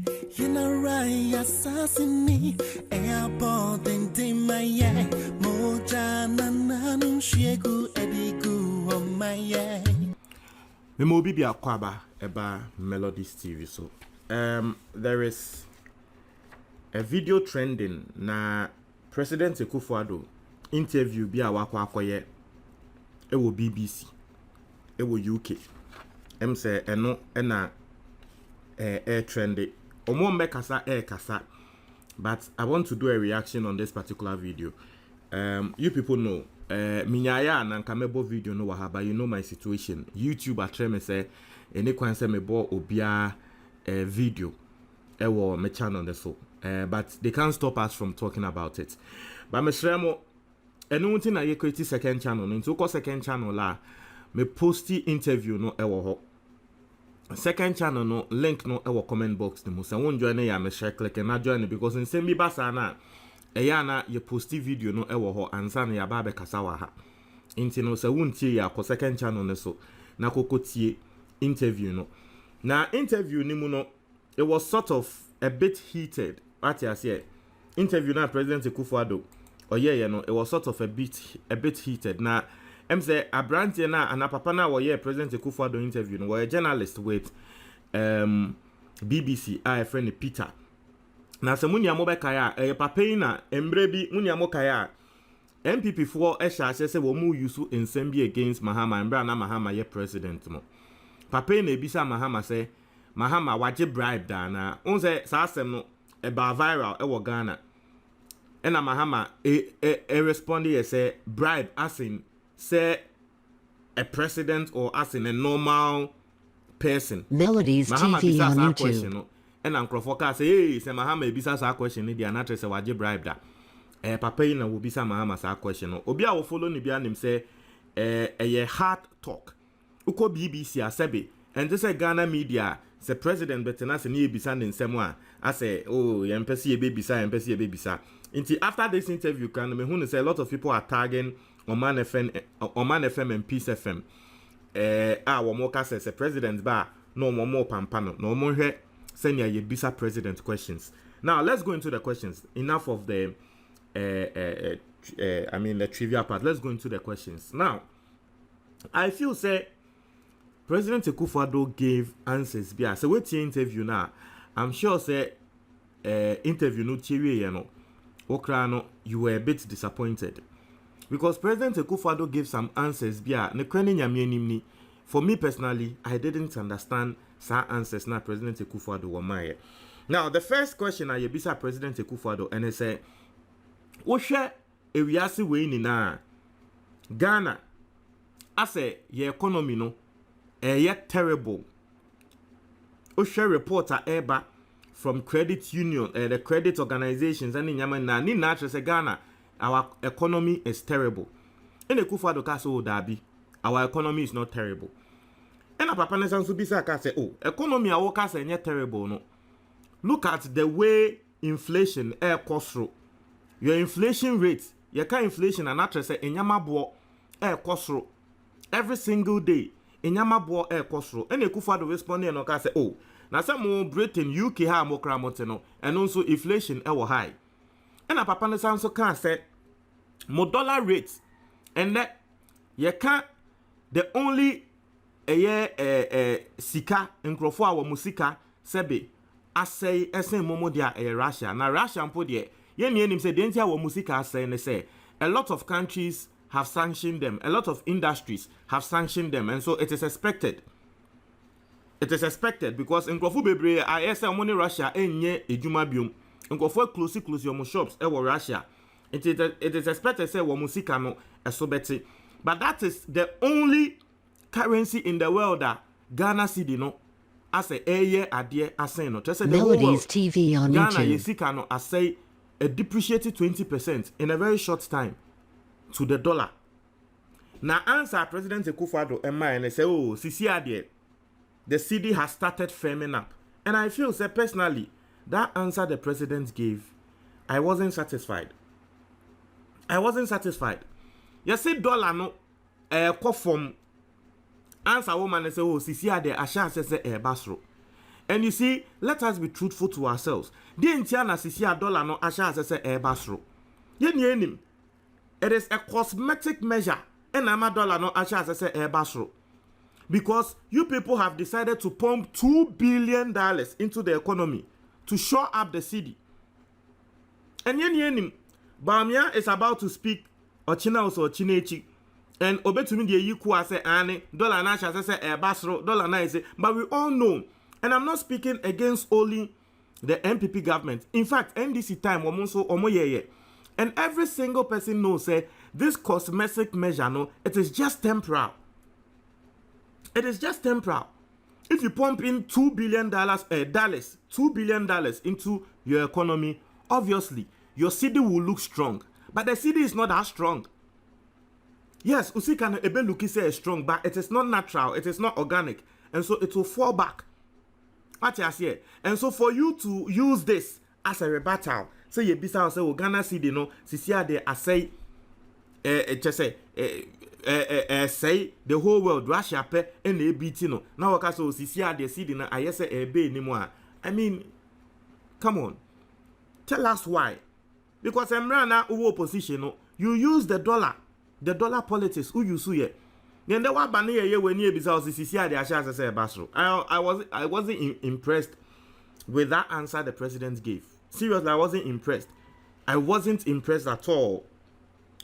You know right, assassin me. Airport and my moja nanu shegu edigu on my Me mo bibi akwaba eba Melodies TV. So there is a video trending na President Akufo Addo interview bi awakwa akoye ewo BBC ewo UK say eno na trendy omo mbekasa kasa, but I want to do a reaction on this particular video. You people know minyaya na nkamebo video no wahaba, you know my situation. YouTube atre me say ene kwan say me bo obia video ewo me channel the so but they can't stop us from talking about it. But me shremo enu nti na ye create second channel no nti ko second channel la me posti interview no ewo ho. Second channel no link no ewo comment box ni mo say won join ya me share click na join because in same bi basa na eya na ye posti video no ewo ho ansa na ya ba be kasa wa ha nti no say won tie ya ko second channel ne so na kokotie interview no na interview ni mu no it was sort of a bit heated. What you say interview na President Akufo Addo you know, it was sort of a bit heated. Now say Abrantie na anapapa na President Akufo Addo interview no a journalist with BBC a friend Peter. Na se munya mo bekaya papa na embre bi munya mo kaya MPP for ehya se wo mu use nsem bi against Mahama embre na Mahama ye president mo. Papa na ebisa Mahama say Mahama waje bribe da na unse sa asem no eba viral e wo Ghana. Ena Mahama respond here say bribe as in say a president or as in a normal person. Melodies Mahama TV on YouTube. Question, no? And Akufo ka say hey say Mahama ebisa sa question ni dia na say waje bribe da. Papa yi na wo bisa Mahama sa question no. Obi a wo follow ni bia nim say a hard talk. Uko BBC asebe and this Ghana media say president betena se ni ebisa nsem a say oh yempesi ye bebisa. Until after this interview, can me who say a lot of people are tagging Oman FM and Peace FM. Wamoka says a president bar no more pampano, no more here senior ye bisa president questions. Now let's go into the questions. Enough of the the trivia part. Let's go into the questions. Now, I feel say President Akufo Addo gave answers. Yeah, so what's your interview now? I'm sure say interview no theory, you know. Okrano, you were a bit disappointed because President Akufo Addo gave some answers. For me personally, I didn't understand some answers. Now President Akufo Addo were my. Now the first question I bisa President Akufo Addo and I say, "Oshe ewiase we ni na Ghana, I say your economy no, yet terrible. Oshe reporter eba." From credit union, the credit organizations, and in Yemen, ni natural say Ghana, our economy is terrible. In the Akufo Addo so dabi, our economy is not terrible. And a papa nesan subisa ka say, oh, economy our ka say terrible no. Look at the way inflation cost through. Your inflation rate, your kind inflation and natural say enyama bo cost through. Every single day, enyama bo cost through. And the Akufo Addo responding and ka say, oh. Now some Britain, UK ha mo kramoteno, and also inflation ever high. And a papa nesan so can say more dollar rates, and that you can't the only sika nkrofo awo musika sebe asay momo dia Russia. Now Russia mpo de ye nim say the entire musika asay ne say a lot of countries have sanctioned them, a lot of industries have sanctioned them, and so it is expected. It is expected because in Kofu Bebre, I say money Russia enye ejuma biom. In Kofu close your shops ewo Russia. It is expected say wo musika no esobeti. But that is the only currency in the world that Ghana cedi no as a eye adie asen no. Melodies TV on Ghana YouTube. yesika no asay a depreciated 20% in a very short time to the dollar. Now answer President Akufo Addo and say oh sisi adie the cedi has started firming up. And I feel, say, personally, that answer the president gave, I wasn't satisfied. You see, dollar no, come from answer woman and say, oh, sisi ade asha say basro. And you see, let us be truthful to ourselves. The entire sisi dollar no asha as basro. Yen it is a cosmetic measure. And ama dollar no asha as basro. Because you people have decided to pump $2 billion into the economy to shore up the city. And yen Bamia is about to speak Ochina also Chinechi. And obetumi the yiku say ane dollar na say basro dollar na say, but we all know, and I'm not speaking against only the MPP government. In fact, NDC time omonso omoyeye. And every single person knows say this cosmetic measure no, it is just temporal. It is just temporal. If you pump in $2 billion $2 billion into your economy, obviously your city will look strong. But the city is not that strong. Yes, Usi can ebe looky say strong, but it is not natural, it is not organic, and so it will fall back. What you say? And so for you to use this as a rebuttal, say you bisa say we Ghana city no, sisia de asay just say the whole world Russia pe and the BT no. Now waka so sisia de city na ayese ebe ni mo. I mean, come on, tell us why? Because Emrana uwo opposition no, you use the dollar politics who you sue. Then there were banning a year when you because I wasn't impressed with that answer the president gave. Seriously, I wasn't impressed. I wasn't impressed at all.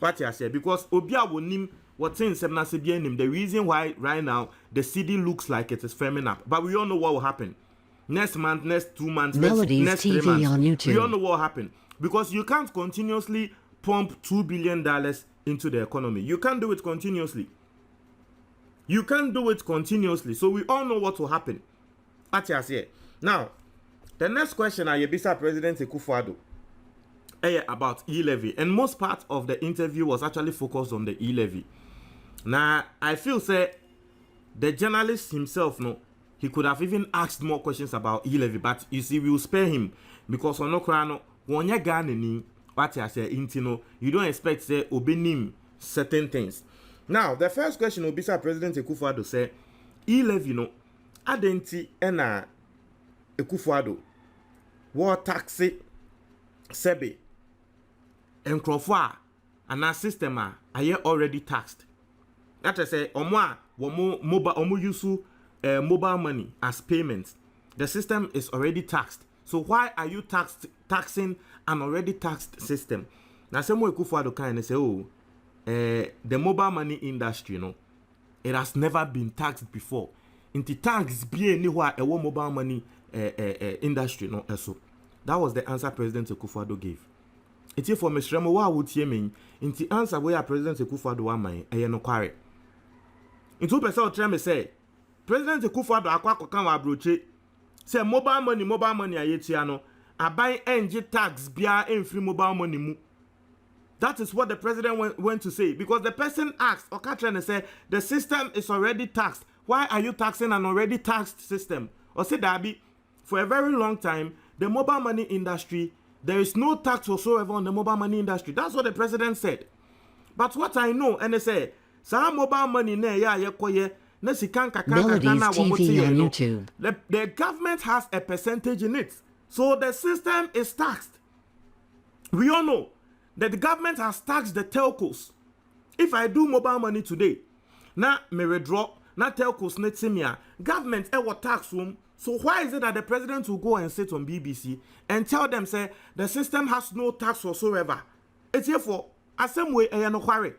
What I said, because Obia will name what's in Semnasibianim, the reason why right now the city looks like it is firming up. But we all know what will happen. Next month, next 2 months, next 3 months. On YouTube. We all know what will happen. Because you can't continuously pump $2 billion into the economy. You can't do it continuously. You can't do it continuously. So we all know what will happen. Now, the next question I Yebisa President Akufo Addo about e-levy. And most part of the interview was actually focused on the e-levy. Now, I feel say the journalist himself, no, he could have even asked more questions about e-levy. But you see, we will spare him because on no Wonya Ghanani, what I say, intino, you don't expect say obenim certain things. Now, the first question will be President Akufo Addo say, e-levy no, adenti ena Akufo Addo, war taxi sebe, enkrofwa, and our system are already taxed. That is say, omo use mobile money as payments. The system is already taxed. So why are you taxing an already taxed system? Now, some way Akufo Addo kind of say, the mobile money industry, you know, it has never been taxed before. Into tax be anywhere a mobile money industry, no, so that was the answer President Akufo Addo gave. It's for Mr. Remo, what would you mean? Into answer where President Akufo Addo wamai, no quarry. Into person tell me say, President Akufo Addo akwa kan wa broche. Say mobile money ayetia no abai enje tax bia free mobile money mu. That is what the president went to say, because the person asked Okatra and said the system is already taxed. Why are you taxing an already taxed system? Or say Dabi, for a very long time the mobile money industry, there is no tax whatsoever on the mobile money industry. That's what the president said. But what I know, and they say some mobile money ne ya yekoye. Melodies TV on YouTube. The government has a percentage in it. So the system is taxed. We all know that the government has taxed the telcos. If I do mobile money today, now me withdraw, now telcos netimia, government what tax room. So why is it that the president will go and sit on BBC and tell them say the system has no tax whatsoever? It's here for a same way no quarry.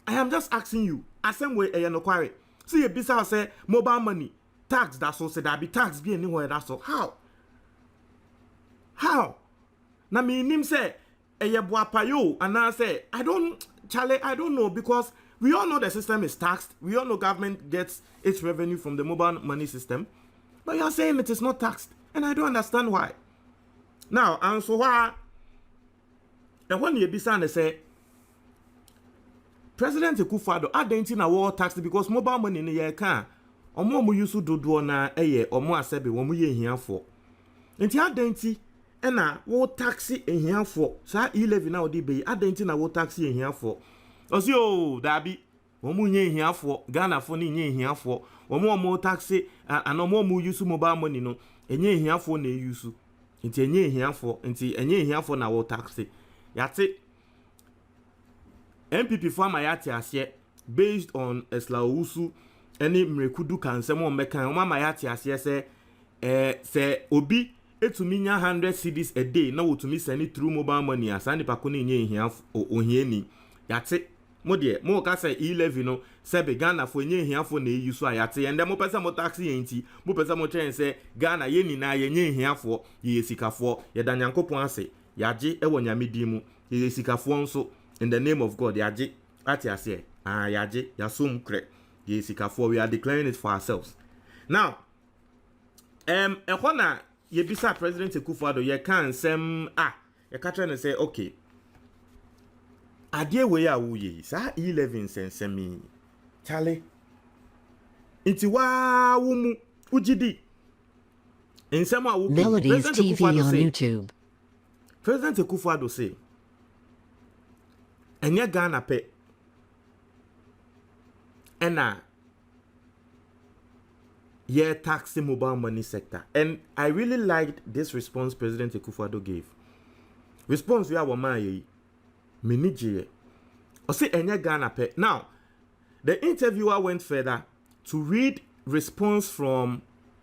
I am just asking you, a same way no quarry. See a bisa say mobile money tax, that's so say that be tax be anywhere, that's so how na me nim say boapayo and I say I don't know, because we all know the system is taxed. We all know government gets its revenue from the mobile money system, but you are saying it is not taxed, and I don't understand why. Now, and so why, and when you bisa and say President Akufo Addo adenti na war tax because mobile money ne ye kan omo mo use dodo na omo asebe wo mo ye hiafo enti adenti na wo taxi ehiafo sa e-levy na odi be adenti na wo taxi ehiafo osi o dabi Omu nye hiafo, Ghana for ni nye hiafo. Omu taxi and omu use mobile money no. Enye hiafo ne use. Inti enye hiafo na wo taxi. Yate MPP farmer yate asye based on Eslausu any mrekudu kansemo mekan mama yate asye se obi etumi nya 100 cedis a day na wotumi send through mobile money asani pakoni nye hiafo ohieni yate modie mo ka say e11 no sebe Ghana fo nye hiafo na eyusu ayate ende mo pesa mo taxi yenti mo pesa mo chen say Ghana ye ni na ye nye hiafo ye sikafo ye danyankopon ase yaje ewo nyamedi mu ye sikafo nso in the name of God yaje ati ase yaje yasum kre ye sikafo we are declaring it for ourselves now ehona ye bisa President Akufo Addo ye kan sem ye ka try na say okay adie we ya wuye sa 11 sensemi chale inti wa wumu ujidi ensema wu Melodies TV on YouTube. President Akufo Addo say enye Ghana pe ena ye taxi mobile money sector, and I really liked this response President Akufo Addo gave. Response we are woman Minijie. Or say enye Ghana pe. Now, the interviewer went further to read response from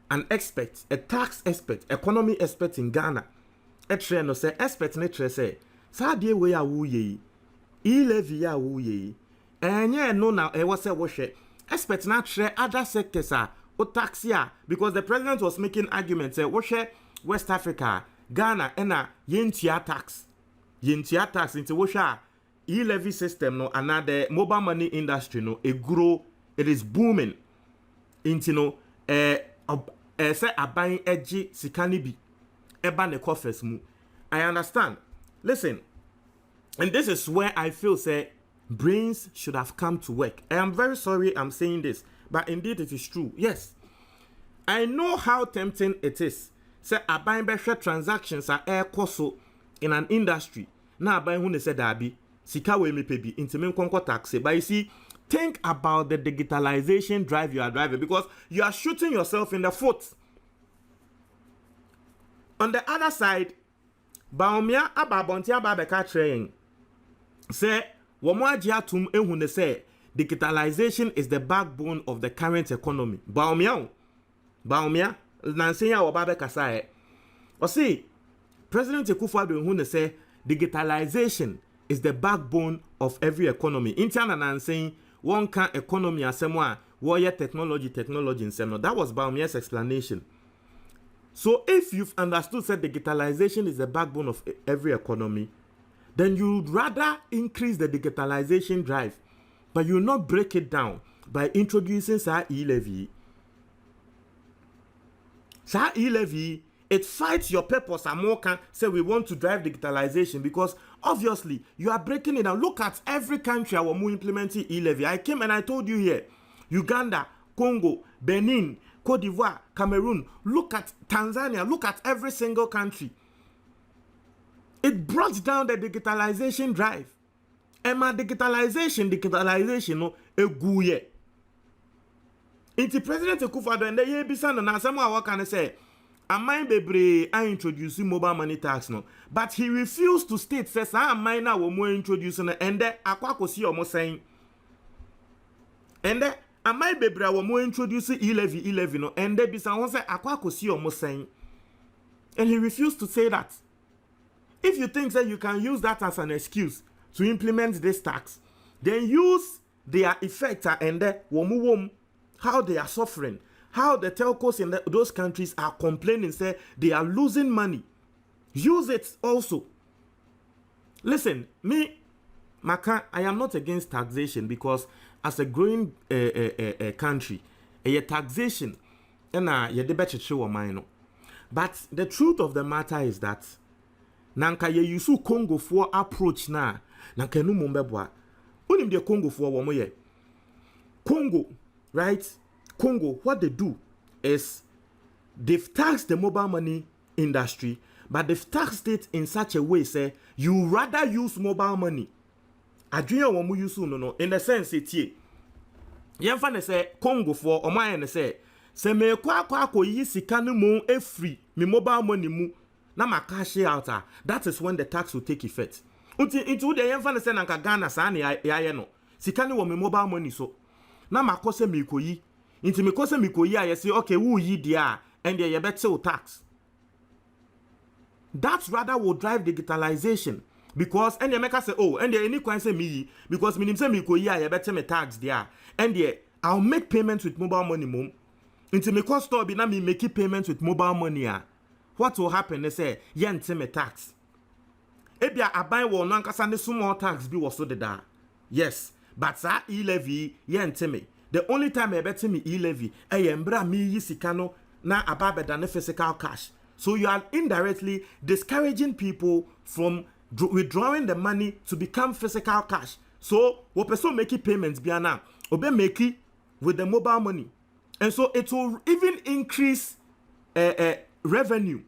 an expert, a tax expert, economy expert in Ghana. A trainer say expert ne tre say, sa die we ya wu ye, e-levy ya wu ye, enye no na e was say wo hwe. Expert na tre other sectors o tax ya, because the president was making arguments say wo hwe West Africa, Ghana ena yentia tax. Yentia tax into wo hwe e-levy system no another mobile money industry no e grow, it is booming into no say aban eji sikani bi eba ne coffers mu. I understand. Listen, and this is where I feel say brains should have come to work. I am very sorry I'm saying this, but indeed it is true. Yes, I know how tempting it is. Say aban be transactions are air koso in an industry. Na aban hu ne say dabi sika we me pebi intimen konko tax. But you see, think about the digitalization drive you are driving, because you are shooting yourself in the foot. On the other side, Baumia ababontia babeka train say womo agya tum ehu ne say digitalization is the backbone of the current economy. Baumia nansen ya babeka say o see President Akufo Addo ehu ne say digitalization is the backbone of every economy. Interna nansen one can economy asemo a wo ye technology nsem no. That was Baumia's explanation. So if you've understood that digitalization is the backbone of every economy, then you'd rather increase the digitalization drive, but you'll not break it down by introducing sa e-levy. Sa e-levy, it fights your purpose and more can say we want to drive digitalization, because obviously you are breaking it down. Look at every country where we implementing e-levy. I came and I told you here, Uganda, Congo, Benin, Cote d'Ivoire, Cameroon, look at Tanzania, look at every single country. It brought down the digitalization drive. And my digitalization no eguye. Inti President Akufo Addo and the ye bisa na asema wa kan say amman bebre I introduce mobile money tax no, but he refused to state says amman na wo mo introduce no, and the akwa kosi omo saying and the amman bebre wo mo introduce e-levy no, and the bisa won say akwa kosi omo saying, and he refused to say that. If you think that you can use that as an excuse to implement this tax, then use their effect and the wom how they are suffering, how the telcos in those countries are complaining, say they are losing money. Use it also. Listen, me, Maka, I am not against taxation, because as a growing country, taxation, and you debate show mine. But the truth of the matter is that nanka ye yusu Congo for approach na nanka nu mombebwa. Unim de Congo for wo moye. Congo, right? Congo, what they do is they've taxed the mobile money industry, but they've taxed it in such a way, say you rather use mobile money. Adrian wo mu use no in the sense it yemfa ne say Congo for oman ne say se me kwa yi sika no mu efri me mobile money mu na ma cash out that is when the tax will take effect. Into the yemfa ne say nanka Ghana sa na ya no sika ne wo me mobile money so na ma kose me koyi into me kose me koyi a say okay wo yi dia and ye better tax. That rather will drive digitalization because and make us say oh and any kwan say me because me say me koyi a ye better me tax there and I'll make payments with mobile money mum. Into me cost store be na me make payments with mobile money. What will happen? They say yente me tax. Ebia aban wo no ankasa ne small tax be was so da. Yes, but sa e-levy yente me. The only time I bet me e-levy mbra me yi sika no na ababeda ne physical cash. So you are indirectly discouraging people from withdrawing the money to become physical cash. So what person making payments be now obe make it with the mobile money. And so it will even increase revenue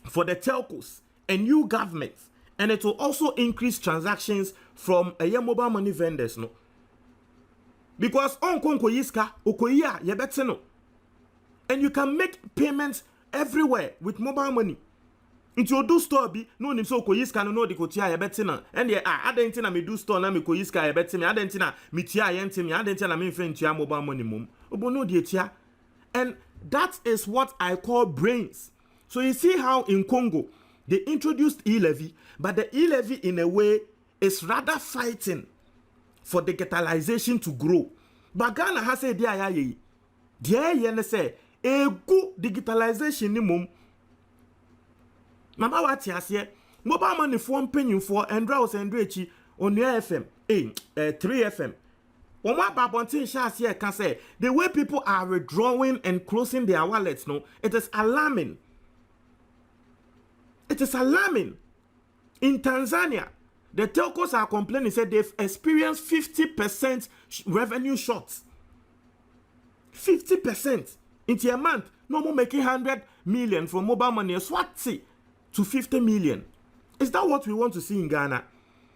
for the telcos and new governments. And it will also increase transactions from mobile money vendors. No? Because on konko yiska, okoya, yebetse no. And you can make payments everywhere with mobile money. Into your do store be no nim so koyiska no de kotia yebetse na. And ye adentina me do store na me koyiska yebetse me adentina me tia yente me adentina me mfentua mobile money mum. Obono de tia. And that is what I call brains. So you see how in Congo they introduced e-levy, but the e-levy in a way is rather fighting for digitalization to grow. But Ghana has said there ye say a good digitalization ni mum. Mama what here mobile money for penny for Andros and Drechi on your FM 3 FM. When what Babontin Shas here can say the way people are withdrawing and closing their wallets, no, it is alarming. It is alarming. In Tanzania, the telcos are complaining, said they've experienced 50% revenue shorts. 50% into a month. No more making 100 million from mobile money. Swatsi to 50 million. Is that what we want to see in Ghana?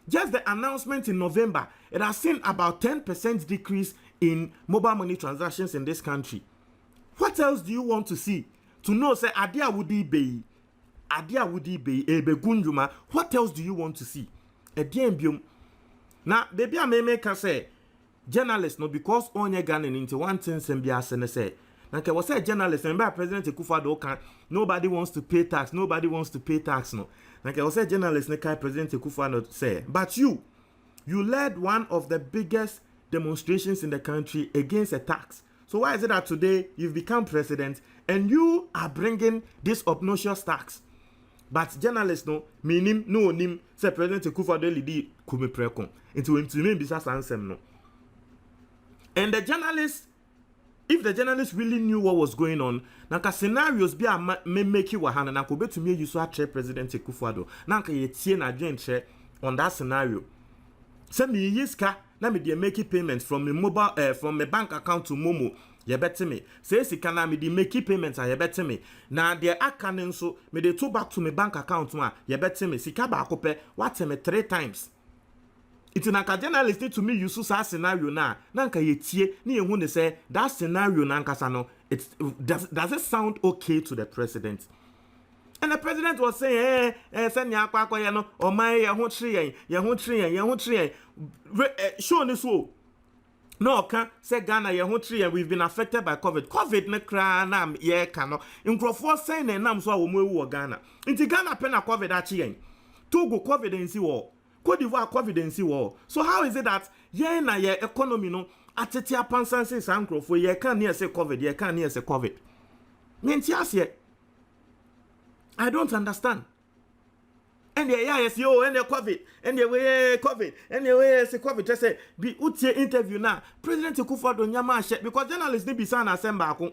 Just the announcement in November, it has seen about 10% decrease in mobile money transactions in this country. What else do you want to see? To know, say, Adia Wudi Bay, Adia Wudi Bay, Ebe Gunjuma, what else do you want to see? Now, baby, I may make us say, journalists, no, because on your gun and into one thing, Sembia Sene say, like I was a journalist, and by President Akufo Addo, nobody wants to pay tax, nobody wants to pay tax, no. Like I was a journalist, President Akufo Addo say, but you led one of the biggest demonstrations in the country against a tax. So why is it that today you've become president and you are bringing this obnoxious tax? But journalists no, meaning no nim, say President Akufo Addo lidi kume prekon. Into me bisa sansem no. And the journalists, if the journalists really knew what was going on, nanka scenarios be a make you wahana nanko be to me you so tre President Akufo Addo. Nanka ye tie na dwen on that scenario. Say me yiska na me dey make payments from my mobile from my bank account to Momo. Ye bette me. Say sika na me dey make payments and ye bette me. Na dey akanen so me dey to back to my bank account ma ye bette me. Sika ba akope what me 3 times. It's nanka journalist need to me use that scenario na nanka ye tie ni ehun ne say that scenario nanka sa no it does it sound okay to the president? And the president was saying send ya akwa ya no o man ye ho tre yen show this wo no can say Ghana ye ho tre yen we've been affected by covid ne kra na ye ka no nkrofo say na nam so a wo mu ewu Ghana nti Ghana pe na covid a chi yen Togo covid nsi wo Cote d'Ivoire confidence war. So how is it that ye na ye economy no atete apansanse sankrofo ye kan near say covid ye kan near say covid. Mentias I don't understand. And the yes yo and the covid and the way covid and the way say covid just say be utie interview now President Akufo Addo nyama she because journalists dey be san assemble ko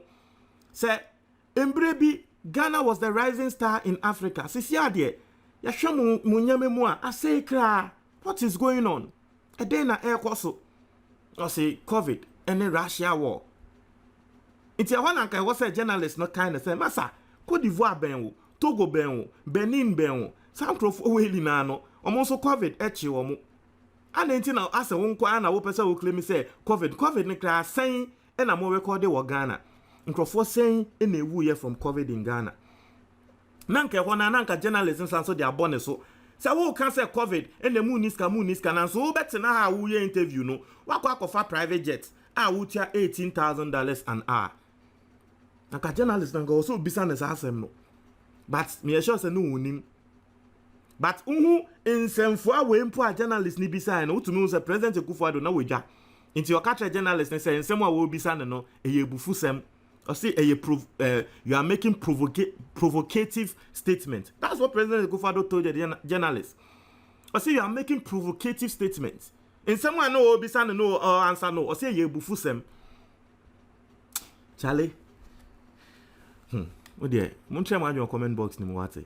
say embrebi Ghana was the rising star in Africa. Sisi ade Yasham munyame I say kra what is going on? A day na air koso. I say COVID and the Russia war. It's a one anka was a journalist not kind of say massa Cote d'Ivoire benwo, Togo benwo, Benin benwo, Sankrofo weli na no, almost COVID echi omo. ana nti na ase wo nkwa na wo pese wo claim say covid ne kra sen e na mo record wo Ghana nkrofo sen e na ewu ye from covid in Ghana na nke ho na nka journalists nsan so de abone so say wo kan say covid e na mu niska na so wo betena ha wo ye interview no wakwa akofa private jet a wo tia $18,000 an hour nka journalists nka also business asem no but me sure say no wonim but unhu insemfo a we mpo a journalist ni bisa na utumi say President Akufo Addo na wodwa nti o catch journalist say nsem a wo bisa no eye bufu sem or say you are making provocative statement. That's what President Akufo Addo told the journalists. Or say you are making provocative statements. In someone no bisa no or answer no or say eye bufu sem. Charlie. What there? Mon share my comment box ni mo wate.